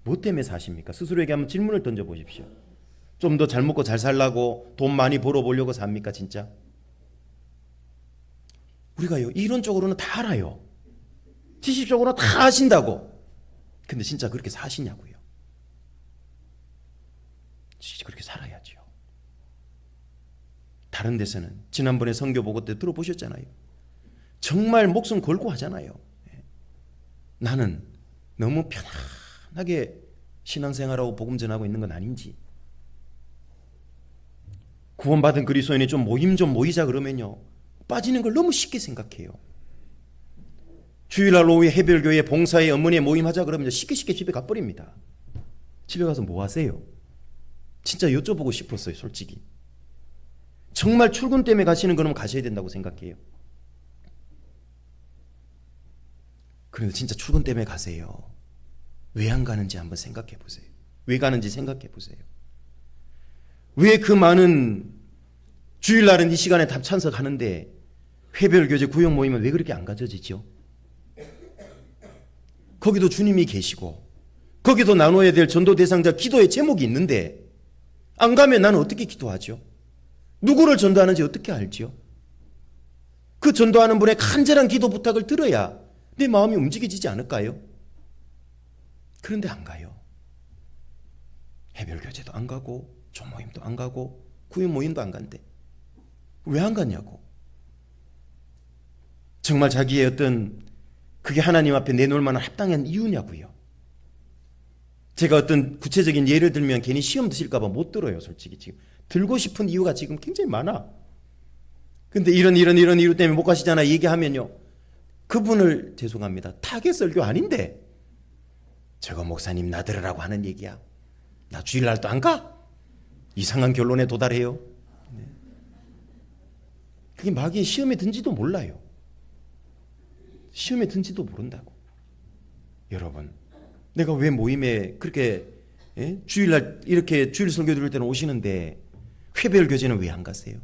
뭐 때문에 사십니까? 스스로에게 한번 질문을 던져보십시오. 좀 더 잘 먹고 잘 살라고 돈 많이 벌어보려고 삽니까 진짜? 우리가요 이론적으로는 다 알아요. 지식적으로는 다 아신다고. 근데 진짜 그렇게 사시냐고요? 진짜 그렇게 살아야죠. 다른 데서는 지난번에 선교 보고 때 들어보셨잖아요. 정말 목숨 걸고 하잖아요. 나는 너무 편안하게 신앙생활하고 복음 전하고 있는 건 아닌지. 구원받은 그리스도인이 좀 모이자 그러면요 빠지는 걸 너무 쉽게 생각해요. 주일날 오후에 해별교회 봉사에 어머니에 모임하자 그러면 쉽게 집에 가버립니다. 집에 가서 뭐 하세요? 진짜 여쭤보고 싶었어요. 솔직히 정말 출근 때문에 가시는 거면 가셔야 된다고 생각해요. 그런데 진짜 출근 때문에 가세요. 왜 안 가는지 한번 생각해 보세요. 왜 가는지 생각해 보세요. 왜 그 많은 주일날은 이 시간에 다 참석하는데 회별교제 구역 모임은 왜 그렇게 안 가져지죠? 거기도 주님이 계시고 거기도 나눠야 될 전도 대상자 기도의 제목이 있는데 안 가면 나는 어떻게 기도하죠? 누구를 전도하는지 어떻게 알죠? 그 전도하는 분의 간절한 기도 부탁을 들어야 내 마음이 움직여지지 않을까요? 그런데 안 가요. 해별교제도 안 가고 조모임도 안 가고 구역 모임도 안 간대. 왜 안 갔냐고. 정말 자기의 어떤 그게 하나님 앞에 내놓을 만한 합당한 이유냐고요. 제가 어떤 구체적인 예를 들면 괜히 시험 드실까 봐 못 들어요. 솔직히 지금 들고 싶은 이유가 지금 굉장히 많아. 근데 이런 이유 때문에 못 가시잖아 얘기하면요 그분을 죄송합니다 타겟 설교 아닌데 저거 목사님 나들으라고 하는 얘기야. 나 주일날도 안 가? 이상한 결론에 도달해요. 그게 마귀의 시험에 든지도 몰라요. 시험에 든지도 모른다고. 여러분 내가 왜 모임에 그렇게 주일날 이렇게 주일 설교 들을 때는 오시는데 회별 교제는 왜 안 가세요?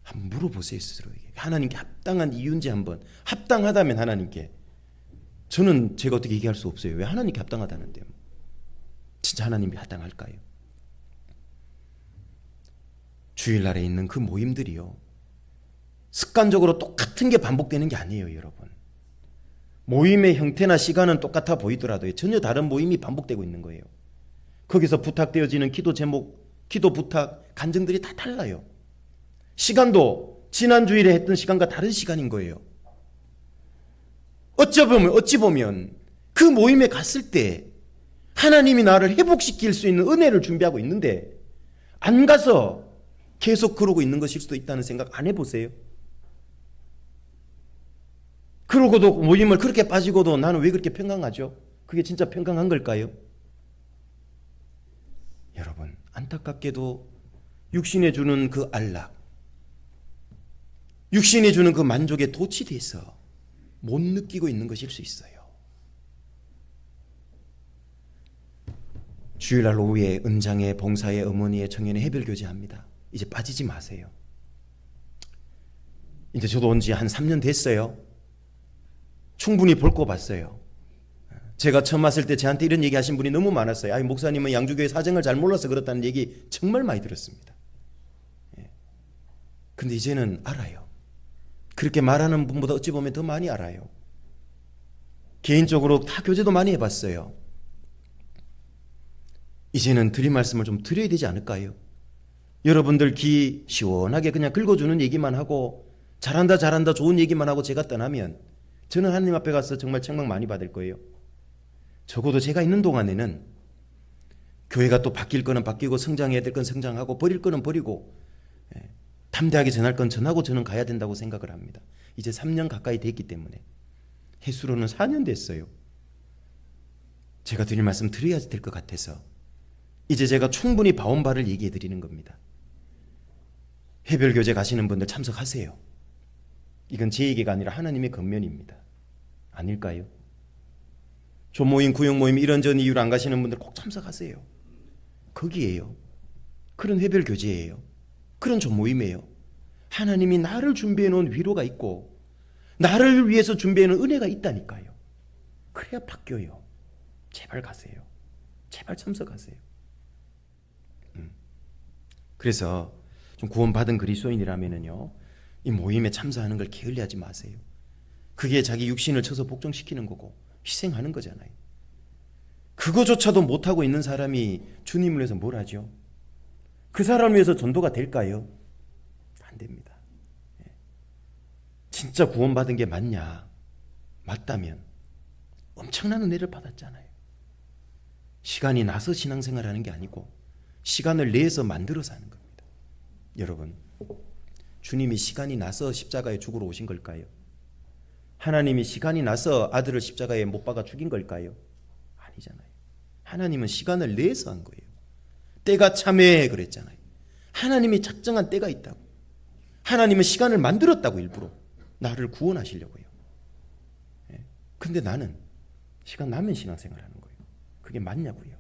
한번 물어보세요 스스로에게. 하나님께 합당한 이유인지 한번. 합당하다면 하나님께. 저는 제가 어떻게 얘기할 수 없어요. 왜 하나님께 합당하다는데요? 진짜 하나님이 합당할까요? 주일날에 있는 그 모임들이요 습관적으로 똑같은 게 반복되는 게 아니에요. 여러분 모임의 형태나 시간은 똑같아 보이더라도 전혀 다른 모임이 반복되고 있는 거예요. 거기서 부탁되어지는 기도 제목, 기도 부탁, 간증들이 다 달라요. 시간도 지난 주일에 했던 시간과 다른 시간인 거예요. 어찌 보면 그 모임에 갔을 때 하나님이 나를 회복시킬 수 있는 은혜를 준비하고 있는데 안 가서 계속 그러고 있는 것일 수도 있다는 생각 안 해보세요? 그러고도 모임을 그렇게 빠지고도 나는 왜 그렇게 평강하죠? 그게 진짜 평강한 걸까요? 여러분 안타깝게도 육신에 주는 그 안락, 육신이 주는 그 만족에 도취돼서 못 느끼고 있는 것일 수 있어요. 주일날 오후에 은장에 봉사에 어머니의 청년에 해별교제합니다. 이제 빠지지 마세요. 이제 저도 온 지 한 3년 됐어요. 충분히 볼 거 봤어요. 제가 처음 왔을 때 저한테 이런 얘기 하신 분이 너무 많았어요. 아니 목사님은 양주교회 사정을 잘 몰라서 그렇다는 얘기 정말 많이 들었습니다. 근데 이제는 알아요. 그렇게 말하는 분보다 어찌 보면 더 많이 알아요. 개인적으로 다 교제도 많이 해봤어요. 이제는 드릴 말씀을 좀 드려야 되지 않을까요? 여러분들 귀 시원하게 그냥 긁어주는 얘기만 하고 잘한다 좋은 얘기만 하고 제가 떠나면 저는 하나님 앞에 가서 정말 책망 많이 받을 거예요. 적어도 제가 있는 동안에는 교회가 또 바뀔 거는 바뀌고 성장해야 될 건 성장하고 버릴 거는 버리고 담대하게 전할 건 전하고 저는 가야 된다고 생각을 합니다. 이제 3년 가까이 됐기 때문에 횟수로는 4년 됐어요. 제가 드릴 말씀 드려야 될 것 같아서 이제 제가 충분히 봐온 바를 얘기해 드리는 겁니다. 해별교제 가시는 분들 참석하세요. 이건 제 얘기가 아니라 하나님의 권면입니다. 아닐까요? 조모임, 구역모임 이런저런 이유로 안 가시는 분들 꼭 참석하세요. 거기에요. 그런 해별교제예요. 그런 조모임이에요. 하나님이 나를 준비해 놓은 위로가 있고 나를 위해서 준비해 놓은 은혜가 있다니까요. 그래야 바뀌어요. 제발 가세요. 제발 참석하세요. 그래서 좀 구원받은 그리스도인이라면은요, 이 모임에 참석하는 걸 게을리하지 마세요. 그게 자기 육신을 쳐서 복종시키는 거고 희생하는 거잖아요. 그거조차도 못하고 있는 사람이 주님을 위해서 뭘 하죠? 그 사람을 위해서 전도가 될까요? 안 됩니다. 진짜 구원받은 게 맞냐? 맞다면 엄청난 은혜를 받았잖아요. 시간이 나서 신앙생활하는 게 아니고 시간을 내서 만들어서 하는 겁니다. 여러분, 주님이 시간이 나서 십자가에 죽으러 오신 걸까요? 하나님이 시간이 나서 아들을 십자가에 못 박아 죽인 걸까요? 아니잖아요. 하나님은 시간을 내서 한 거예요. 때가 참해 그랬잖아요. 하나님이 작정한 때가 있다고. 하나님은 시간을 만들었다고. 일부러 나를 구원하시려고요. 근데 나는 시간 나면 신앙생활하는 거예요. 그게 맞냐고요?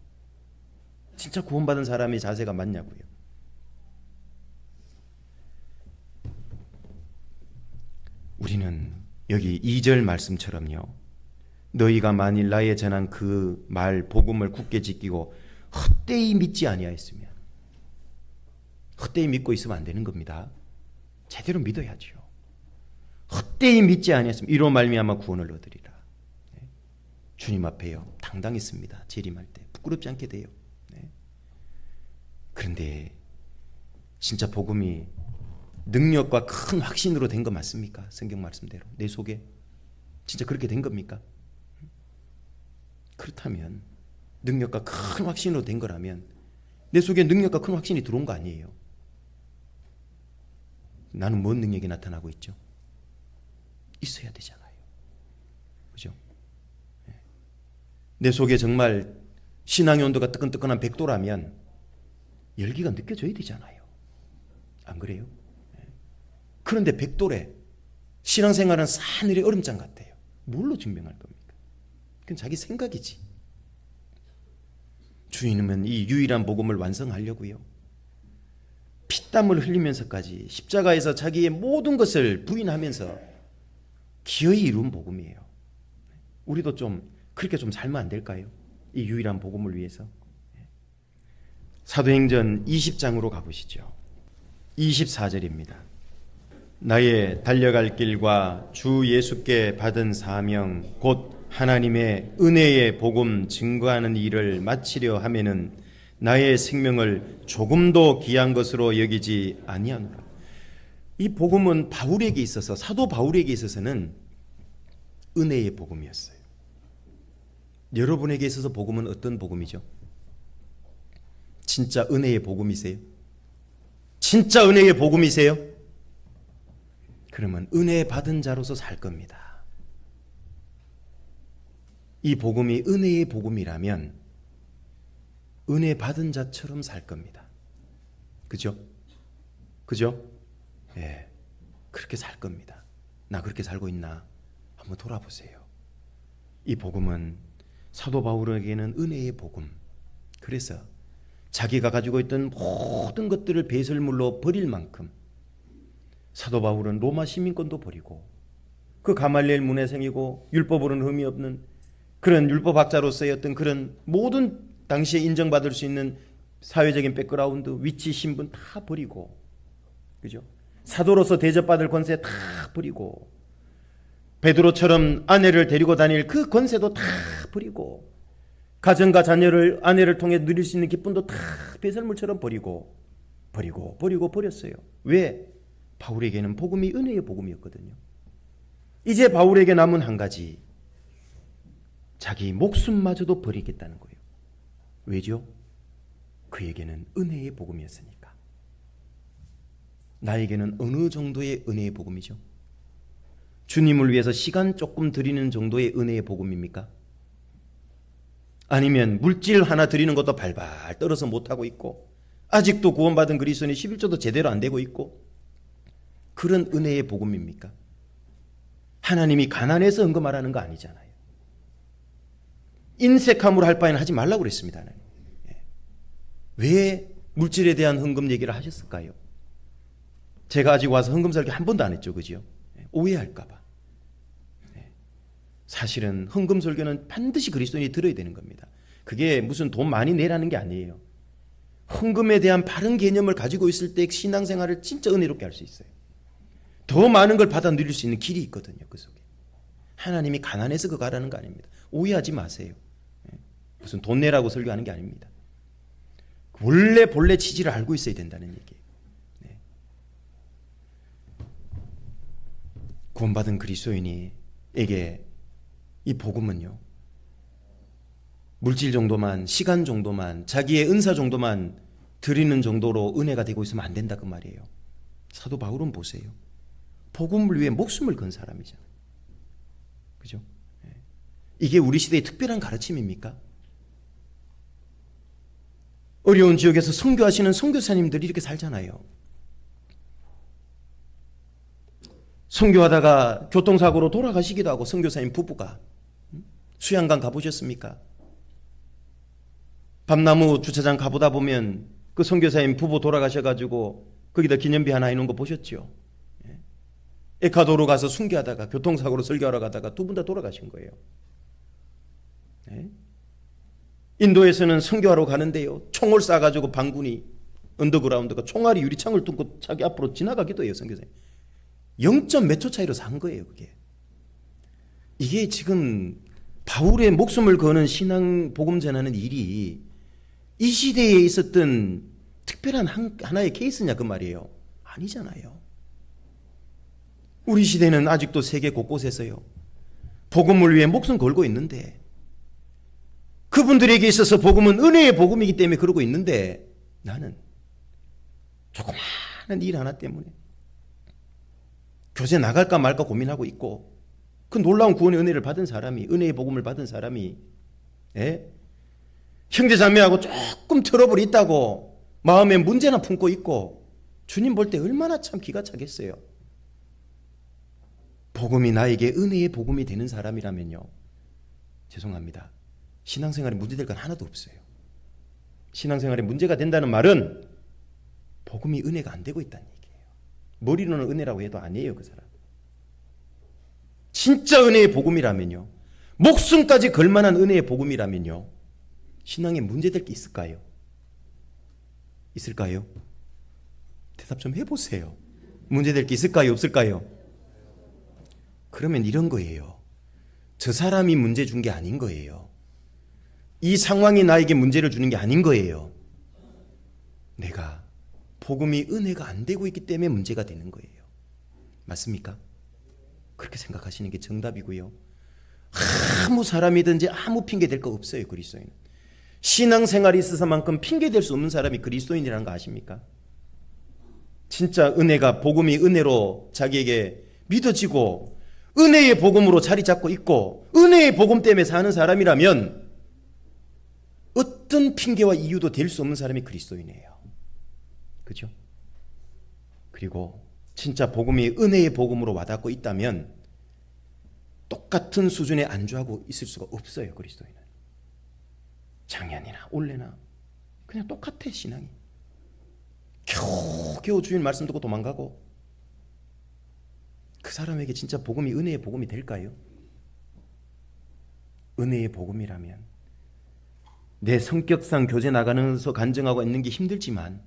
진짜 구원받은 사람의 자세가 맞냐고요? 우리는 여기 2절 말씀처럼요, 너희가 만일 나의 전한 그 말 복음을 굳게 지키고 헛되이 믿지 아니하였으면, 헛되이 믿고 있으면 안 되는 겁니다. 제대로 믿어야죠. 헛되이 믿지 아니하였으면 이로 말미암아 구원을 얻으리라. 주님 앞에요 당당히 씁니다. 재림할 때 부끄럽지 않게 돼요. 그런데 진짜 복음이 능력과 큰 확신으로 된 거 맞습니까? 성경 말씀대로 내 속에 진짜 그렇게 된 겁니까? 그렇다면, 능력과 큰 확신으로 된 거라면 내 속에 능력과 큰 확신이 들어온 거 아니에요? 나는 뭔 능력이 나타나고 있죠? 있어야 되잖아요. 그죠? 내 속에 정말 신앙의 온도가 뜨끈뜨끈한 100도라면 열기가 느껴져야 되잖아요. 안 그래요? 그런데 100도래 신앙생활은 싸늘의 얼음장 같아요. 뭘로 증명할 겁니까? 그건 자기 생각이지. 주님은 이 유일한 복음을 완성하려고요, 피땀을 흘리면서까지 십자가에서 자기의 모든 것을 부인하면서 기어이 이룬 복음이에요. 우리도 좀 그렇게 좀 살면 안 될까요? 이 유일한 복음을 위해서. 사도행전 20장으로 가보시죠. 24절입니다. 나의 달려갈 길과 주 예수께 받은 사명 곧 하나님의 은혜의 복음 증거하는 일을 마치려 하면은 나의 생명을 조금도 귀한 것으로 여기지 아니하노라. 이 복음은 바울에게 있어서, 사도 바울에게 있어서는 은혜의 복음이었어요. 여러분에게 있어서 복음은 어떤 복음이죠? 진짜 은혜의 복음이세요? 진짜 은혜의 복음이세요? 그러면 은혜 받은 자로서 살 겁니다. 이 복음이 은혜의 복음이라면 은혜 받은 자처럼 살 겁니다. 그죠? 그죠? 예, 그렇게 살 겁니다. 나 그렇게 살고 있나? 한번 돌아보세요. 이 복음은 사도 바울에게는 은혜의 복음. 그래서 자기가 가지고 있던 모든 것들을 배설물로 버릴 만큼 사도 바울은 로마 시민권도 버리고 그 가말리엘 문외생이고 율법으로는 흠이 없는 그런 율법학자로서의 어떤 그런 모든 당시에 인정받을 수 있는 사회적인 백그라운드, 위치, 신분 다 버리고, 그죠? 사도로서 대접받을 권세 다 버리고, 베드로처럼 아내를 데리고 다닐 그 권세도 다 버리고, 가정과 자녀를 아내를 통해 누릴 수 있는 기쁨도 다 배설물처럼 버렸어요. 왜? 바울에게는 복음이 은혜의 복음이었거든요. 이제 바울에게 남은 한 가지, 자기 목숨마저도 버리겠다는 거예요. 왜죠? 그에게는 은혜의 복음이었으니까. 나에게는 어느 정도의 은혜의 복음이죠? 주님을 위해서 시간 조금 드리는 정도의 은혜의 복음입니까? 아니면 물질 하나 드리는 것도 발발 떨어서 못하고 있고, 아직도 구원받은 그리스도인이 11조도 제대로 안 되고 있고, 그런 은혜의 복음입니까? 하나님이 가난해서 헌금하라는 거 아니잖아요. 인색함으로 할 바에는 하지 말라고 그랬습니다. 하나님. 왜 물질에 대한 헌금 얘기를 하셨을까요? 제가 아직 와서 헌금 설교 한 번도 안 했죠. 그죠? 오해할까 봐. 사실은 헌금 설교는 반드시 그리스도인이 들어야 되는 겁니다. 그게 무슨 돈 많이 내라는 게 아니에요. 헌금에 대한 바른 개념을 가지고 있을 때 신앙생활을 진짜 은혜롭게 할 수 있어요. 더 많은 걸 받아 누릴 수 있는 길이 있거든요. 그 속에. 하나님이 가난해서 그거 하라는 거 아닙니다. 오해하지 마세요. 무슨 돈 내라고 설교하는 게 아닙니다. 원래 본래 취지를 알고 있어야 된다는 얘기예요. 네. 구원받은 그리스도인에게 이 복음은요, 물질 정도만, 시간 정도만, 자기의 은사 정도만 드리는 정도로 은혜가 되고 있으면 안 된다 그 말이에요. 사도 바울은 보세요. 복음을 위해 목숨을 건 사람이잖아요. 그죠? 이게 우리 시대의 특별한 가르침입니까? 어려운 지역에서 선교하시는 선교사님들이 이렇게 살잖아요. 선교하다가 교통사고로 돌아가시기도 하고, 선교사님 부부가. 수양강 가보셨습니까? 밤나무 주차장 가보다 보면 그 선교사님 부부 돌아가셔가지고 거기다 기념비 하나 해놓은 거 보셨죠? 에콰도르 가서 순교하다가 교통사고로 설교하러 가다가 두 분 다 돌아가신 거예요. 인도에서는 선교하러 가는데요, 총을 쏴가지고 반군이, 언더그라운드가 총알이 유리창을 뚫고 자기 앞으로 지나가기도 해요. 선교사님 0점 몇 초 차이로 산 거예요. 그게 이게 지금 바울의 목숨을 거는 신앙 복음 전하는 일이 이 시대에 있었던 특별한 하나의 케이스냐 그 말이에요. 아니잖아요. 우리 시대는 아직도 세계 곳곳에서요, 복음을 위해 목숨 걸고 있는데, 그분들에게 있어서 복음은 은혜의 복음이기 때문에 그러고 있는데, 나는 조그마한 일 하나 때문에 교제 나갈까 말까 고민하고 있고, 그 놀라운 구원의 은혜를 받은 사람이, 은혜의 복음을 받은 사람이, 형제 자매하고 조금 트러블이 있다고 마음에 문제나 품고 있고, 주님 볼 때 얼마나 참 기가 차겠어요. 복음이 나에게 은혜의 복음이 되는 사람이라면요, 죄송합니다, 신앙생활에 문제될 건 하나도 없어요. 신앙생활에 문제가 된다는 말은 복음이 은혜가 안 되고 있다는 얘기예요. 머리로는 은혜라고 해도 아니에요. 그 사람 진짜 은혜의 복음이라면요, 목숨까지 걸만한 은혜의 복음이라면요, 신앙에 문제될 게 있을까요? 있을까요? 대답 좀 해보세요. 문제될 게 있을까요? 없을까요? 그러면 이런 거예요. 저 사람이 문제 준 게 아닌 거예요. 이 상황이 나에게 문제를 주는 게 아닌 거예요. 내가 복음이 은혜가 안 되고 있기 때문에 문제가 되는 거예요. 맞습니까? 그렇게 생각하시는 게 정답이고요. 아무 사람이든지 아무 핑계 될 거 없어요. 그리스도인은 신앙생활이 있어서만큼 핑계 될 수 없는 사람이 그리스도인이라는 거 아십니까? 진짜 은혜가, 복음이 은혜로 자기에게 믿어지고 은혜의 복음으로 자리 잡고 있고 은혜의 복음 때문에 사는 사람이라면 어떤 핑계와 이유도 될 수 없는 사람이 그리스도인이에요. 그죠? 그리고 진짜 복음이 은혜의 복음으로 와닿고 있다면 똑같은 수준에 안주하고 있을 수가 없어요. 그리스도인은 작년이나 올해나 그냥 똑같아. 신앙이 겨우 주인 말씀 듣고 도망가고, 그 사람에게 진짜 복음이 은혜의 복음이 될까요? 은혜의 복음이라면 내 성격상 교제 나가면서 간증하고 있는 게 힘들지만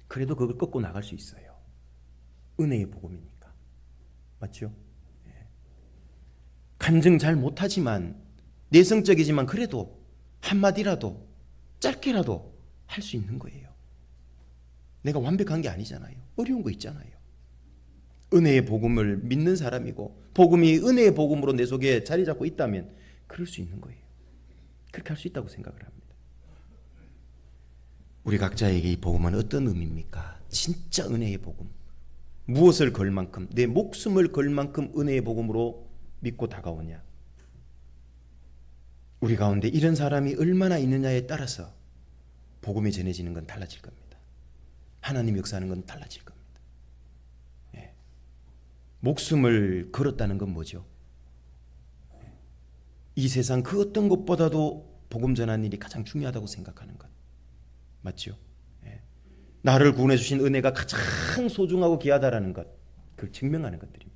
그래도 그걸 꺾고 나갈 수 있어요. 은혜의 복음이니까. 맞죠? 간증 잘 못하지만, 내성적이지만 그래도 한마디라도 짧게라도 할 수 있는 거예요. 내가 완벽한 게 아니잖아요. 어려운 거 있잖아요. 은혜의 복음을 믿는 사람이고 복음이 은혜의 복음으로 내 속에 자리 잡고 있다면 그럴 수 있는 거예요. 그렇게 할 수 있다고 생각을 합니다. 우리 각자에게 이 복음은 어떤 의미입니까? 진짜 은혜의 복음. 무엇을 걸 만큼, 내 목숨을 걸 만큼 은혜의 복음으로 믿고 다가오냐. 우리 가운데 이런 사람이 얼마나 있느냐에 따라서 복음이 전해지는 건 달라질 겁니다. 하나님 역사하는 건 달라질 겁니다. 목숨을 걸었다는 건 뭐죠? 이 세상 그 어떤 것보다도 복음 전하는 일이 가장 중요하다고 생각하는 것. 맞죠? 나를 구원해 주신 은혜가 가장 소중하고 귀하다라는 것, 그걸 증명하는 것들입니다.